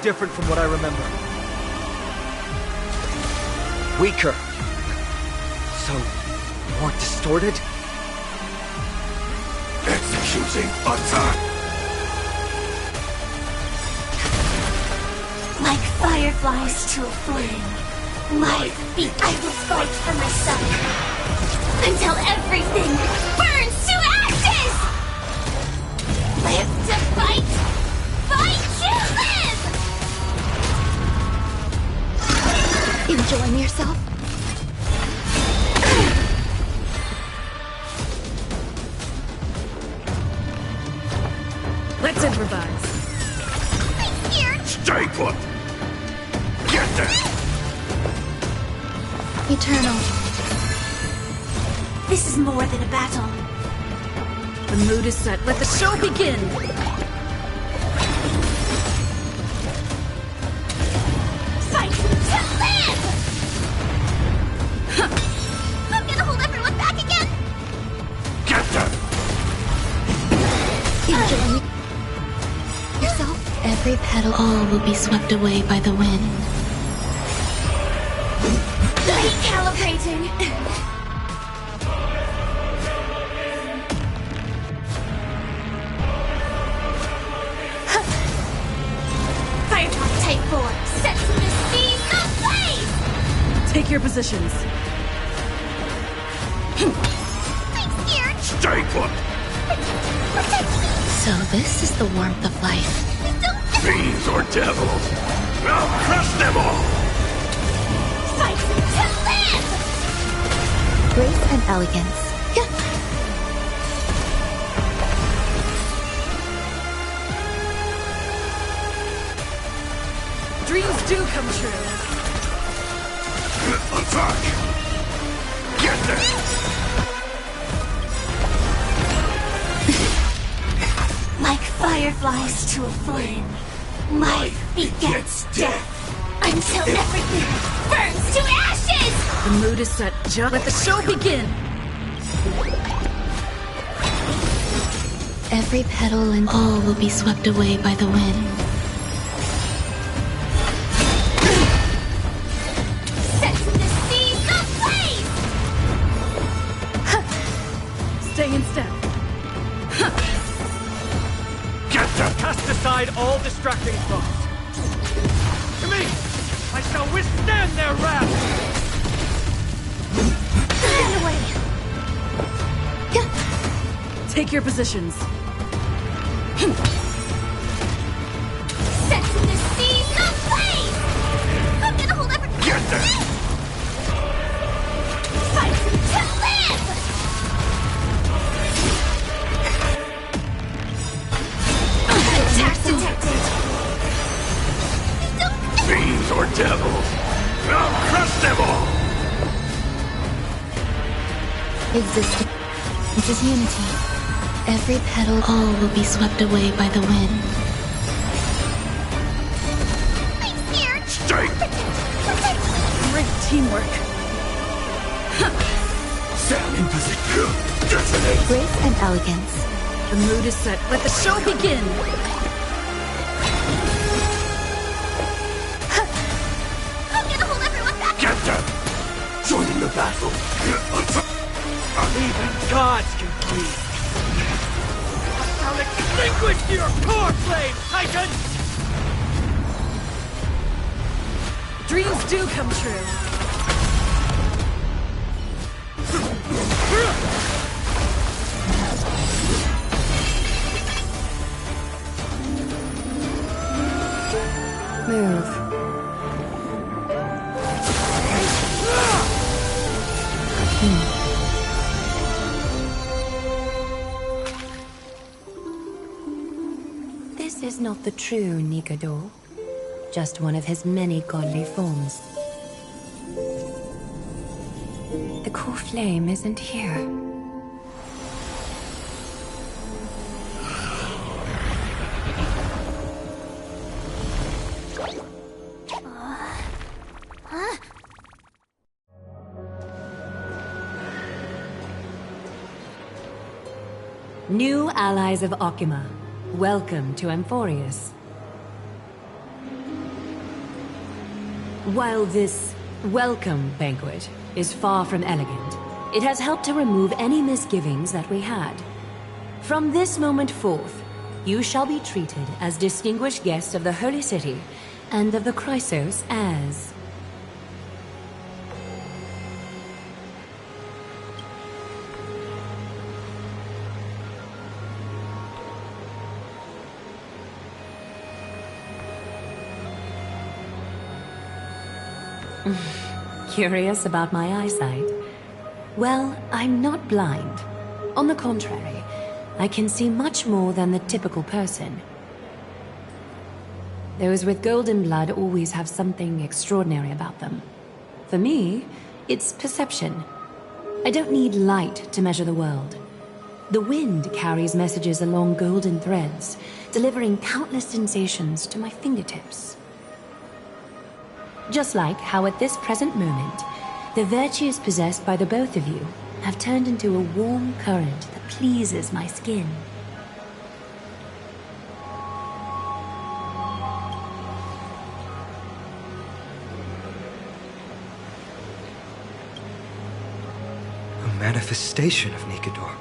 different from what I remember. Weaker. So, more distorted? Executing attack! Like fireflies to a flame. Life beat. I will fight for myself. Until everything burns to ashes! Live to fight! Fight to live! Enjoying yourself? Let's improvise. I'm scared! Stay put! Get there! Eternal. This is more than a battle. The mood is set. Let the show begin! Fight to live! I'm gonna hold everyone back again! Get them! Enjoy yourself? Every petal, all will be swept away by the wind. Recalibrating! Firetalk Type 4, set to the speed of blaze! Take your positions. I'm scared! Stay put! Protect me! So this is the warmth of life. Fiends or devils! I'll crush them all! Fight to live! Grace and elegance. Dreams do come true. Attack! Get them! Like fireflies to a flame, life begets death until everything burns to ashes! The mood is set. Just let the show begin! Every petal and all will be swept away by the wind. Set to the seas of blaze! Stay in step. Get them! Cast aside all distracting thoughts. To me! I shall withstand their wrath! Get away! Take your positions. Set to the seas of blaze! I'm gonna hold everything. Get them! Fight to live! Attack detected! Fiends or devils! I'll crush them all! Existence. This is unity. Every petal, all will be swept away by the wind. I'm scared! Stay! Protect me! Great teamwork. Stand in position! Detonate! Grace and elegance. The mood is set. Let the show begin! I'm gonna hold everyone back! Get them! Joining the battle! Attack! Even gods can bleed. I'll extinguish your core flame, Titan! Dreams do come true. Move. This is not the true Nikador, just one of his many godly forms. The core flame isn't here. New allies of Okima, welcome to Amphoreus. While this welcome banquet is far from elegant, it has helped to remove any misgivings that we had. From this moment forth, you shall be treated as distinguished guests of the Holy City and of the Chrysos as... Curious about my eyesight? Well, I'm not blind. On the contrary, I can see much more than the typical person. Those with golden blood always have something extraordinary about them. For me, it's perception. I don't need light to measure the world. The wind carries messages along golden threads, delivering countless sensations to my fingertips. Just like how at this present moment, the virtues possessed by the both of you have turned into a warm current that pleases my skin. A manifestation of Nikador.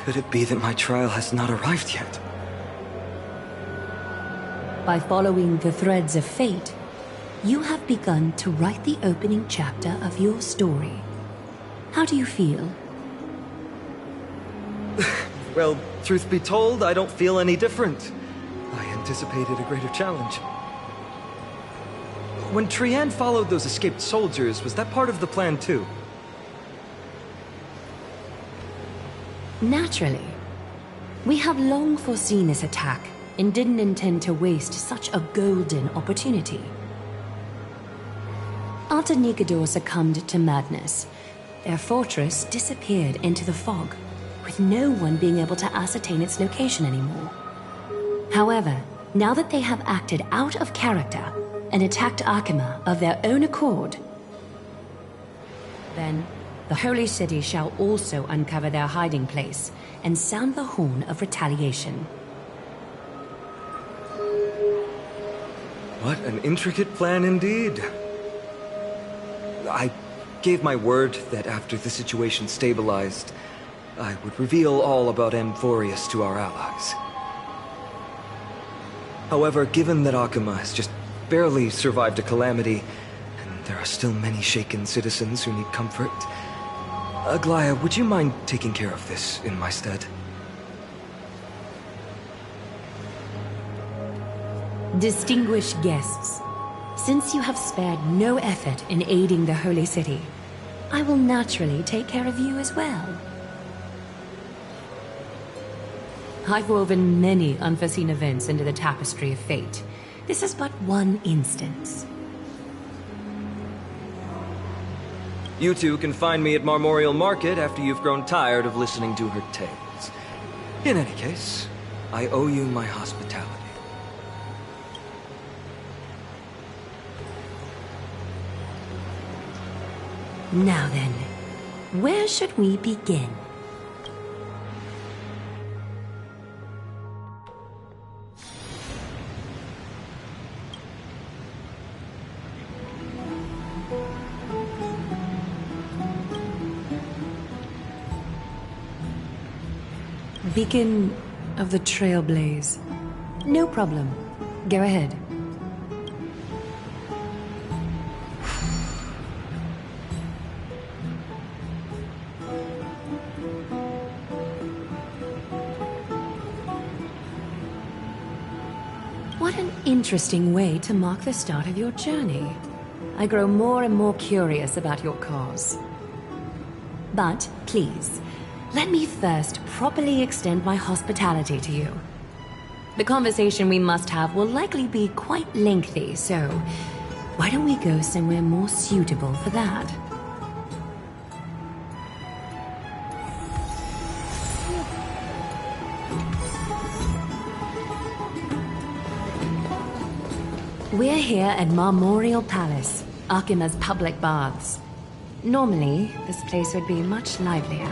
Could it be that my trial has not arrived yet? By following the threads of fate, you have begun to write the opening chapter of your story. How do you feel? Well, truth be told, I don't feel any different. I anticipated a greater challenge. When Trianne followed those escaped soldiers, was that part of the plan too? Naturally. We have long foreseen this attack and didn't intend to waste such a golden opportunity. After Nikador succumbed to madness, their fortress disappeared into the fog, with no one being able to ascertain its location anymore. However, now that they have acted out of character and attacked Arkema of their own accord, then the Holy City shall also uncover their hiding place and sound the horn of retaliation. What an intricate plan indeed. I gave my word that after the situation stabilized, I would reveal all about Amphoreus to our allies. However, given that Arkema has just barely survived a calamity, and there are still many shaken citizens who need comfort, Aglaya, would you mind taking care of this in my stead? Distinguished guests, since you have spared no effort in aiding the Holy City, I will naturally take care of you as well. I've woven many unforeseen events into the tapestry of fate. This is but one instance. You two can find me at Marmorial Market after you've grown tired of listening to her tales. In any case, I owe you my hospitality. Now then, where should we begin? Beacon of the Trailblaze. No problem. Go ahead. What an interesting way to mark the start of your journey. I grow more and more curious about your cause. But, please, let me first properly extend my hospitality to you. The conversation we must have will likely be quite lengthy, so why don't we go somewhere more suitable for that? We're here at Marmorial Palace, Arkema's public baths. Normally, this place would be much livelier.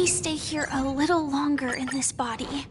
me stay here a little longer in this body.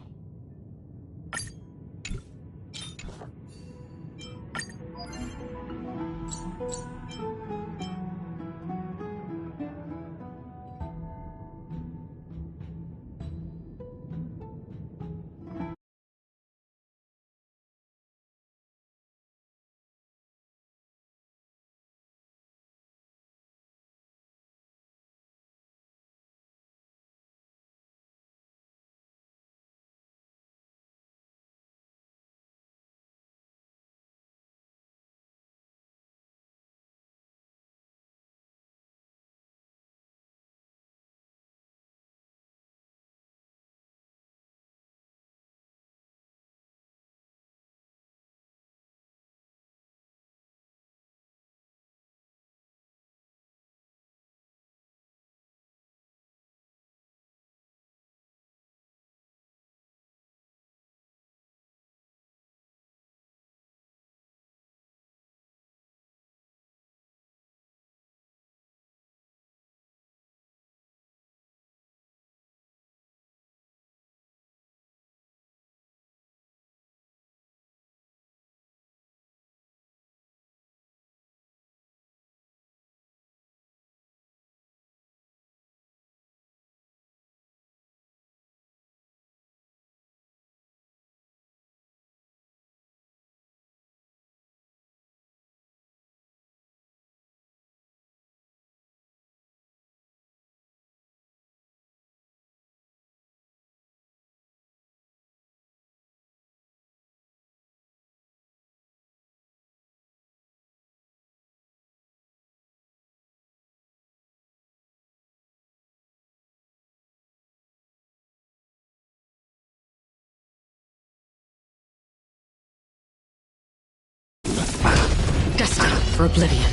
Destined for oblivion.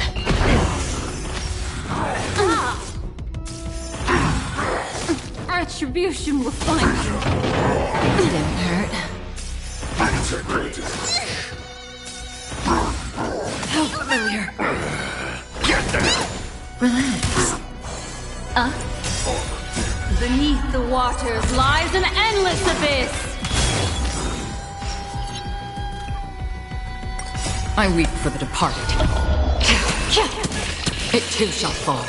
Retribution will find you. It didn't hurt. How familiar. Get there! Relax. Beneath the waters lies an endless abyss. I weep for the departed. It too shall fall.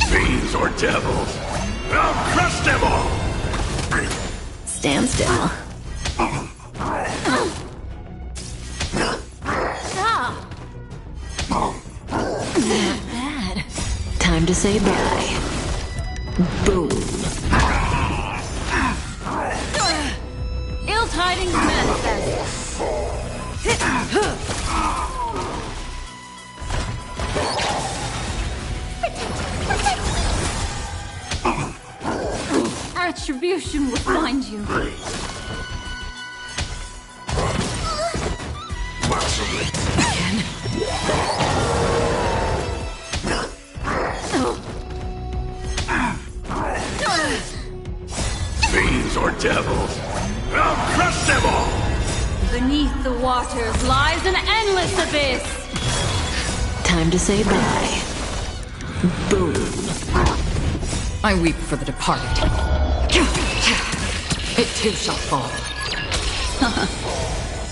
Fiends or devils, I'll crush them all! Stand still. Bad. Time to say bye. Boom. Ill tidings manifest. Retribution will find you. Fiends or devils, I'll crush them all! Beneath the waters lies an endless abyss. Time to say bye. Boom. I weep for the departed. It too shall fall.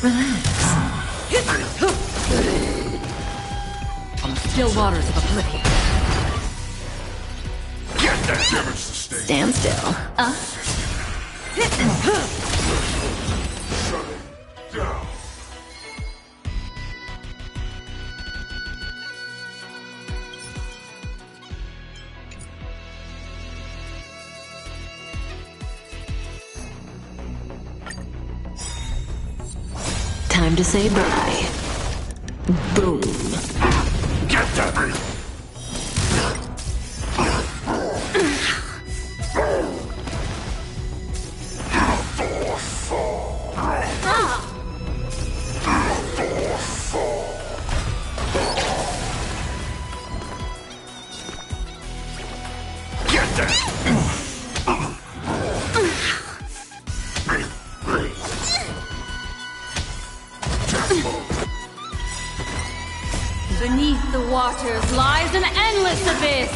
Relax. On the still waters of oblivion. Get that damage sustained! Stand still. Shut it down! Time to say bye. Boom. Get that! Get that! Beneath the waters lies an endless abyss!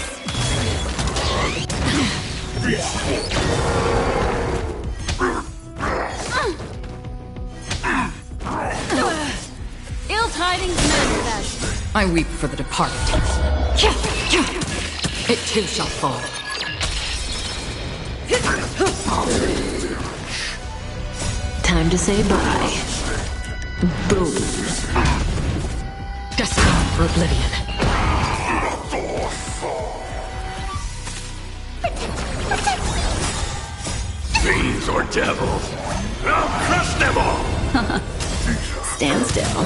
Ill tidings manifest. I weep for the departed. It too shall fall. Time to say bye. Boom. Destined for oblivion. Fiends or devils, I'll crush them all! Stand still.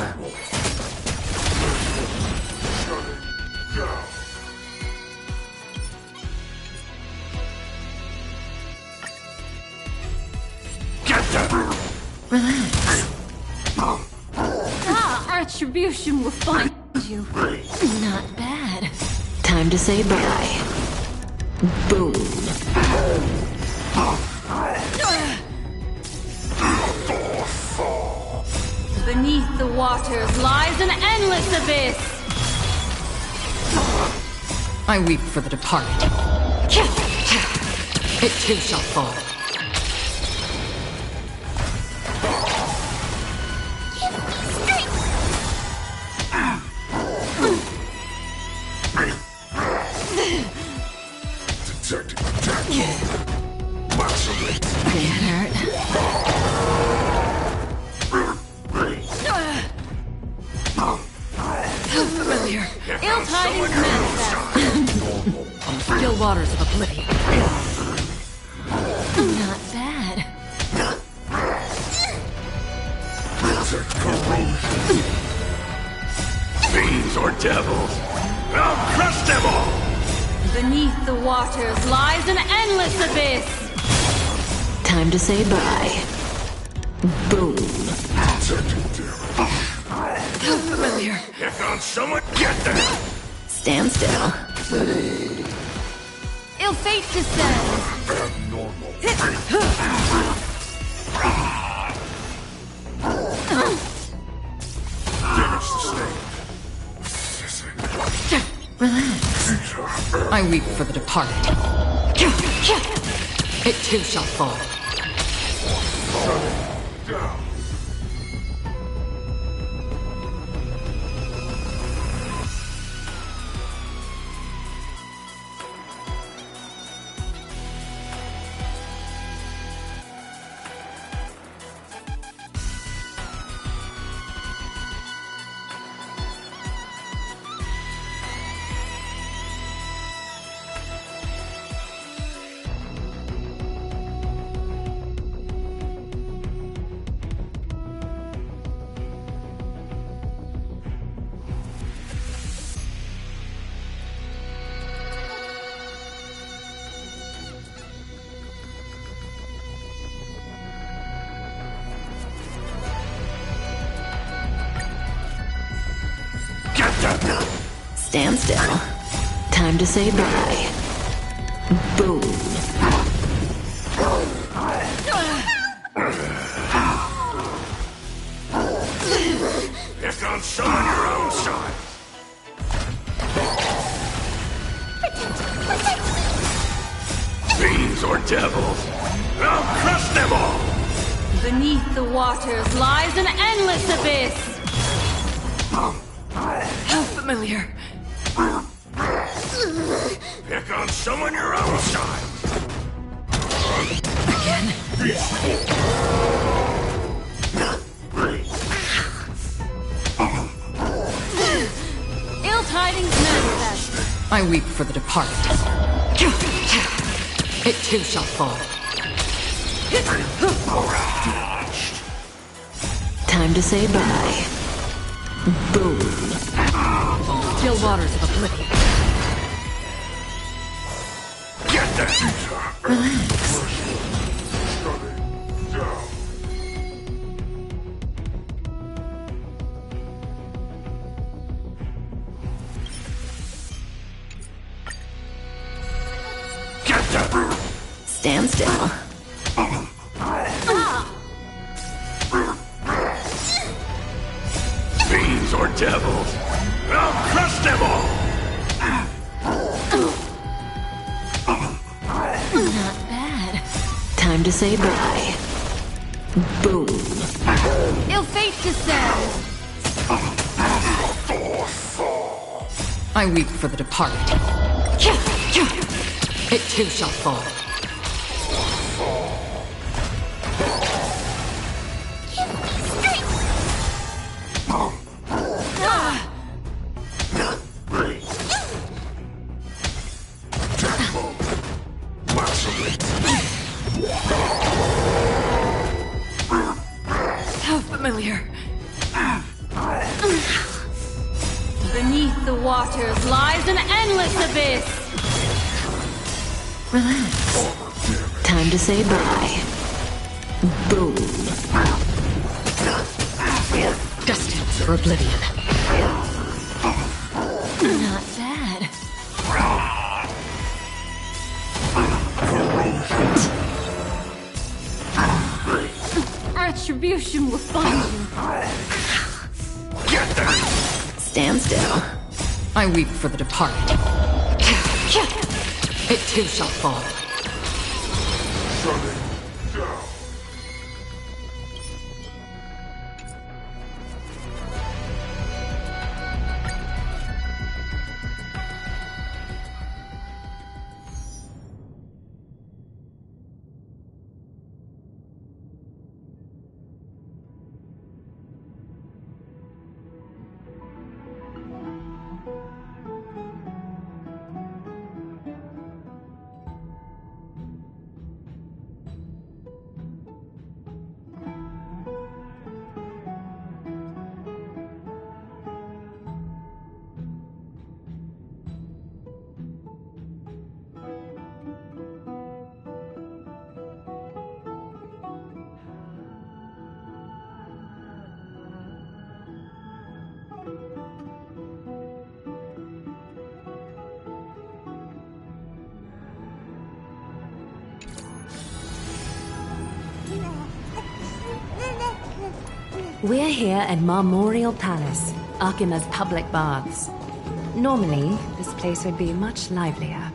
Get them! Relax. Retribution will find you. Not bad. Time to say bye. Boom. Beneath the waters lies an endless abyss! I weep for the departed. It too shall fall. Detecting attack. Maximate. Can't hurt. Familiar. Ill tidings manifest. On the still waters of oblivion. Not bad. Fiends or devils, I'll crush them all! Beneath the waters lies an endless abyss! Time to say bye. Boom. Familiar. Here comes someone, get them! Stand still. Ill fate descends. Damage sustained. Relax. I weep for the departed. It too shall fall. Stand still. Time to say bye. Boom. Here comes some on your own side. Fiends or devils, I'll crush them all! Beneath the waters lies an endless abyss! How familiar. Here comes some on your own side. Again. Ill tidings manifest. I weep for the departed. It too shall fall. Time to say bye. Boom. Still waters of oblivion. Get that! Relax. Get that! Stand still. Fiends or devils, I'll crush Time to say bye. Boom. Ill fate descends! I weep for the departed. It too shall fall. How familiar. Beneath the waters lies an endless abyss! Relax. Time to say bye. Boom. Destined for oblivion. Not bad. Retribution will find you. Stand still. I weep for the departed. It too shall fall. We're here at Marmoreal Palace, Arkima's public baths. Normally, this place would be much livelier.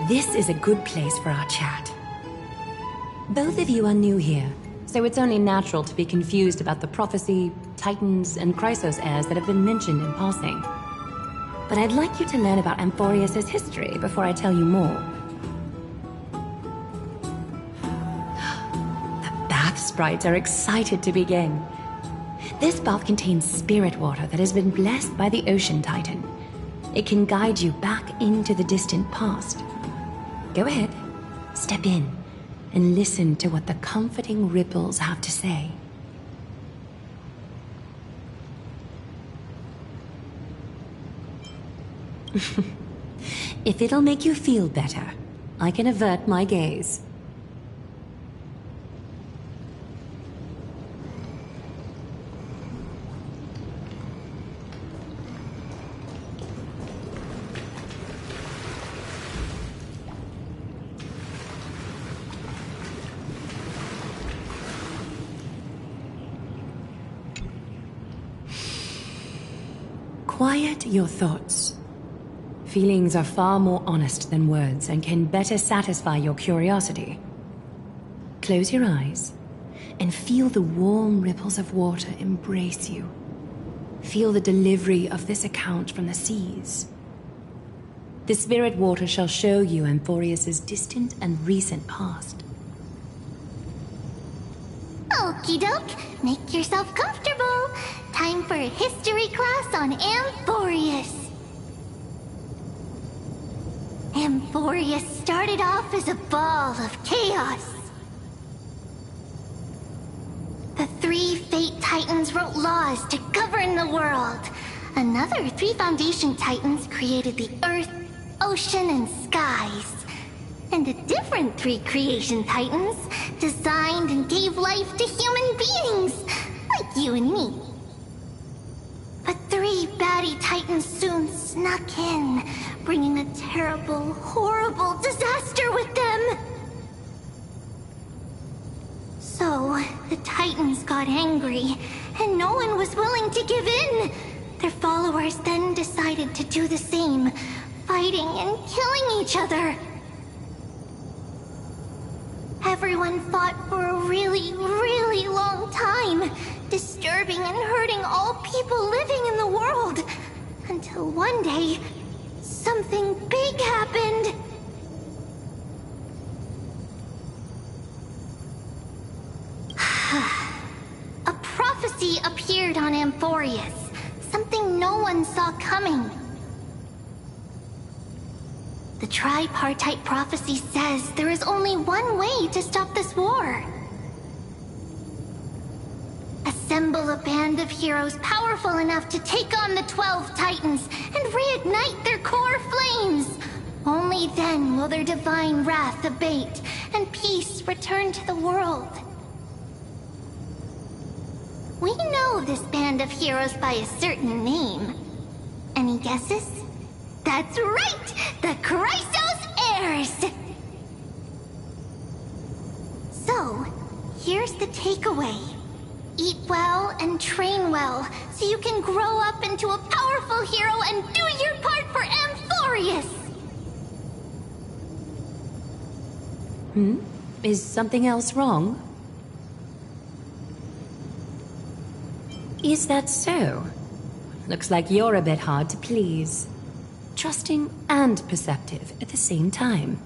This is a good place for our chat. Both of you are new here, so it's only natural to be confused about the prophecy, titans, and Chrysos heirs that have been mentioned in passing. But I'd like you to learn about Amphoreus' history before I tell you more. The bath sprites are excited to begin. This bath contains spirit water that has been blessed by the ocean titan. It can guide you back into the distant past. Go ahead, step in, and listen to what the comforting ripples have to say. If it'll make you feel better, I can avert my gaze. Quiet your thoughts. Feelings are far more honest than words and can better satisfy your curiosity. Close your eyes and feel the warm ripples of water embrace you. Feel the delivery of this account from the seas. The spirit water shall show you Amphoreus' distant and recent past. Okie doke, make yourself comfortable. Time for a history class on Amphoreus. Amphoreus started off as a ball of chaos. The three Fate Titans wrote laws to govern the world. Another three Foundation Titans created the Earth, Ocean, and Skies. And a different three Creation Titans designed and gave life to human beings, like you and me. 3 baddie titans soon snuck in, bringing a terrible, horrible disaster with them. So, the titans got angry, and no one was willing to give in. Their followers then decided to do the same, fighting and killing each other. Everyone fought for a really, really long time, disturbing and hurting all people living in the world. Until one day, something big happened. A prophecy appeared on Amphoreus, something no one saw coming. The tripartite prophecy says there is only one way to stop this war. Assemble a band of heroes powerful enough to take on the 12 titans and reignite their core flames. Only then will their divine wrath abate and peace return to the world. We know this band of heroes by a certain name. Any guesses? That's right! The Chrysos Heirs! So, here's the takeaway. Eat well and train well, so you can grow up into a powerful hero and do your part for Amphoreus! Is something else wrong? Is that so? Looks like you're a bit hard to please. Trusting and perceptive at the same time.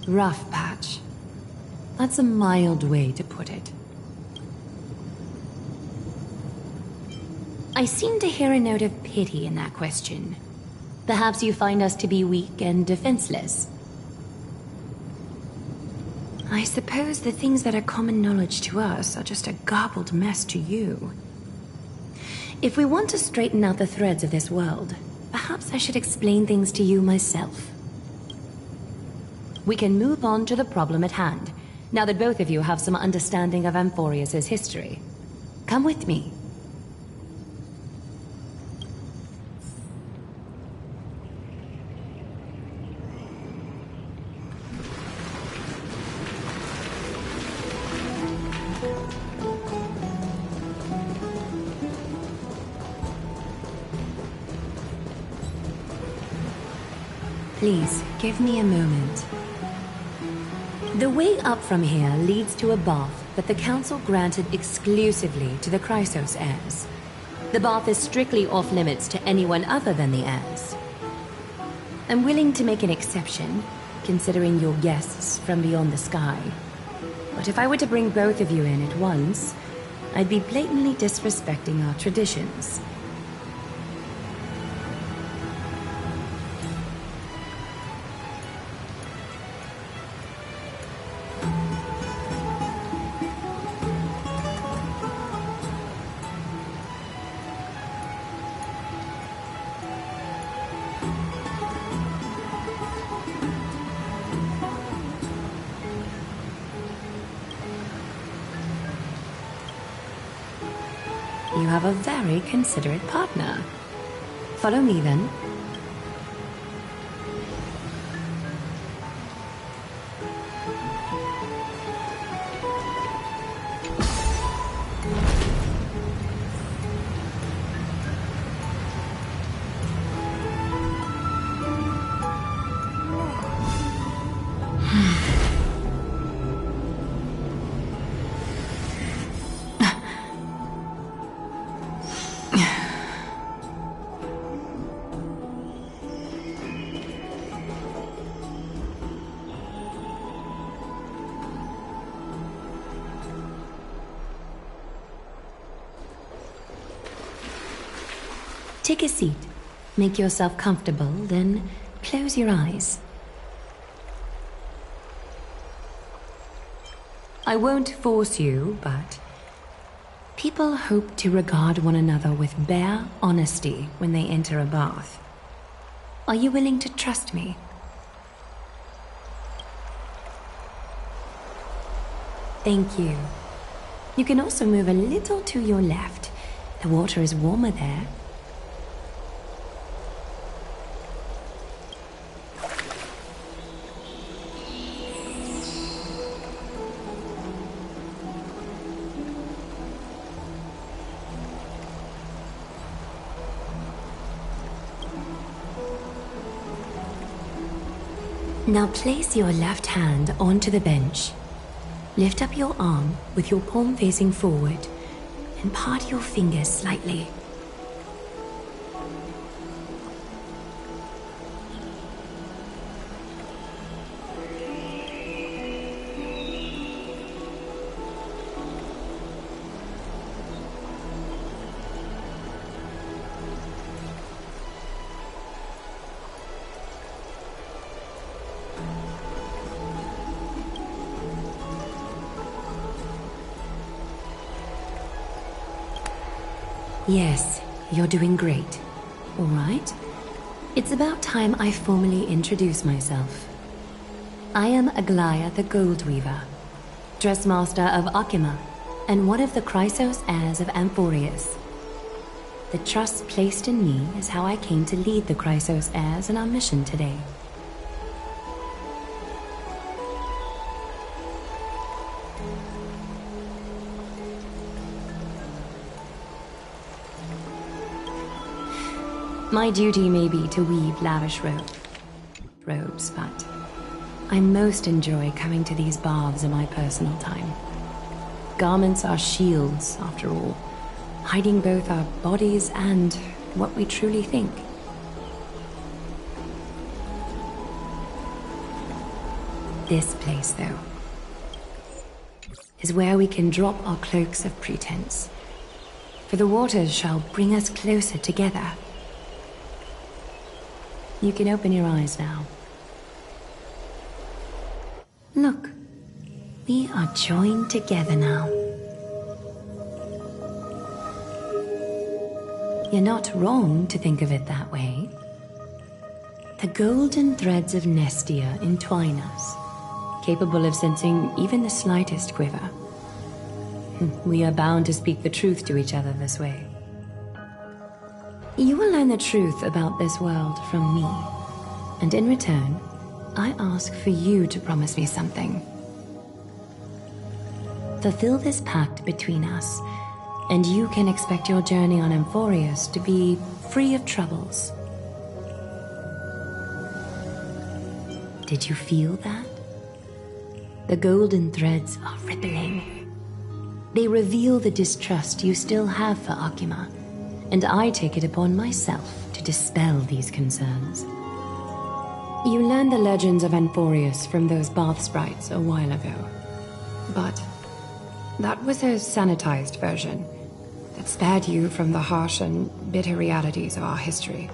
Rough patch. That's a mild way to put it. I seem to hear a note of pity in that question. Perhaps you find us to be weak and defenseless. I suppose the things that are common knowledge to us are just a garbled mess to you. If we want to straighten out the threads of this world, perhaps I should explain things to you myself. We can move on to the problem at hand, now that both of you have some understanding of Amphoreus' history. Come with me. Please, give me a moment. The way up from here leads to a bath that the Council granted exclusively to the Chrysos heirs. The bath is strictly off-limits to anyone other than the heirs. I'm willing to make an exception, considering you're guests from beyond the sky. But if I were to bring both of you in at once, I'd be blatantly disrespecting our traditions. You have a very considerate partner. Follow me, then. Take a seat. Make yourself comfortable, then close your eyes. I won't force you, but people hope to regard one another with bare honesty when they enter a bath. Are you willing to trust me? Thank you. You can also move a little to your left. The water is warmer there. Now place your left hand onto the bench. Lift up your arm with your palm facing forward and part your fingers slightly. Yes, you're doing great. All right. It's about time I formally introduce myself. I am Aglaya the Gold Weaver, Dressmaster of Akima, and one of the Chrysos heirs of Amphoreus. The trust placed in me is how I came to lead the Chrysos heirs in our mission today. My duty may be to weave lavish robes, but I most enjoy coming to these baths in my personal time. Garments are shields, after all, hiding both our bodies and what we truly think. This place, though, is where we can drop our cloaks of pretense, for the waters shall bring us closer together. You can open your eyes now. Look, we are joined together now. You're not wrong to think of it that way. The golden threads of Nestia entwine us, capable of sensing even the slightest quiver. We are bound to speak the truth to each other this way. You will learn the truth about this world from me, and in return, I ask for you to promise me something. Fulfill this pact between us, and you can expect your journey on Amphoreus to be free of troubles. Did you feel that? The golden threads are rippling. They reveal the distrust you still have for Akima, and I take it upon myself to dispel these concerns. You learned the legends of Amphoreus from those bath sprites a while ago, but that was a sanitized version that spared you from the harsh and bitter realities of our history.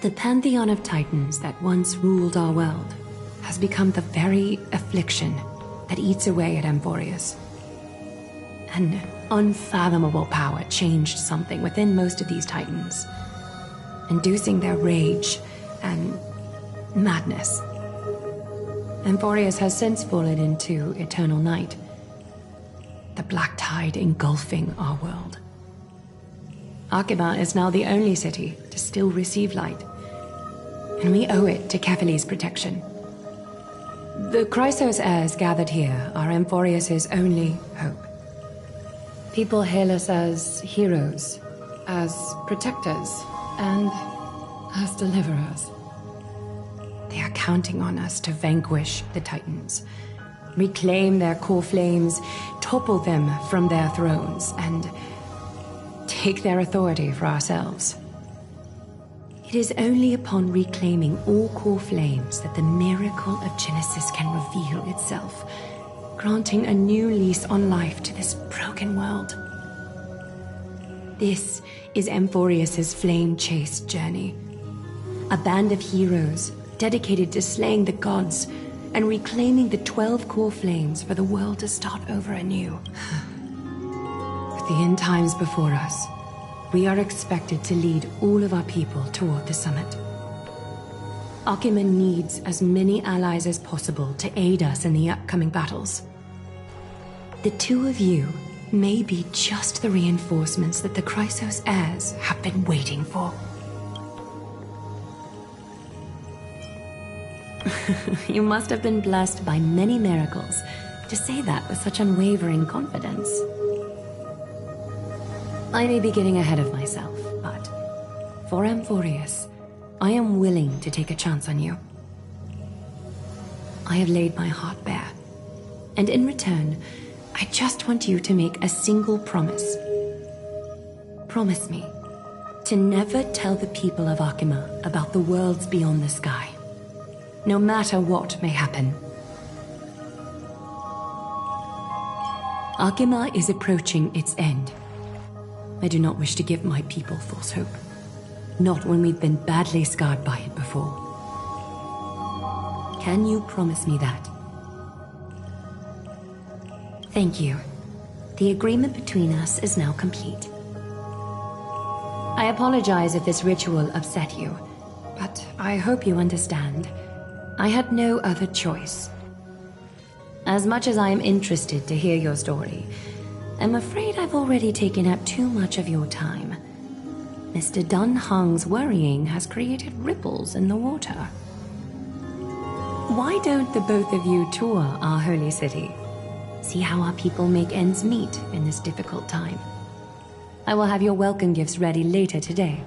The pantheon of titans that once ruled our world has become the very affliction that eats away at Amphoreus. An unfathomable power changed something within most of these titans, inducing their rage and madness. Amphoreus has since fallen into eternal night, the black tide engulfing our world. Akima is now the only city to still receive light, and we owe it to Kefali's protection. The Chrysos heirs gathered here are Amphoreus' only hope. People hail us as heroes, as protectors, and as deliverers. They are counting on us to vanquish the Titans, reclaim their core flames, topple them from their thrones, and take their authority for ourselves. It is only upon reclaiming all core flames that the miracle of Genesis can reveal itself, granting a new lease on life to this broken world. This is Amphoreus' flame-chased journey. A band of heroes dedicated to slaying the gods and reclaiming the 12 core flames for the world to start over anew. With the end times before us, we are expected to lead all of our people toward the summit. Akima needs as many allies as possible to aid us in the upcoming battles. The two of you may be just the reinforcements that the Chrysos heirs have been waiting for. You must have been blessed by many miracles to say that with such unwavering confidence. I may be getting ahead of myself, but for Amphoreus, I am willing to take a chance on you. I have laid my heart bare, and in return, I just want you to make a single promise. Promise me to never tell the people of Arkema about the worlds beyond the sky, no matter what may happen. Arkema is approaching its end. I do not wish to give my people false hope, not when we've been badly scarred by it before. Can you promise me that? Thank you. The agreement between us is now complete. I apologize if this ritual upset you, but I hope you understand. I had no other choice. As much as I am interested to hear your story, I'm afraid I've already taken up too much of your time. Mr. Dun Hong's worrying has created ripples in the water. Why don't the both of you tour our holy city? See how our people make ends meet in this difficult time. I will have your welcome gifts ready later today.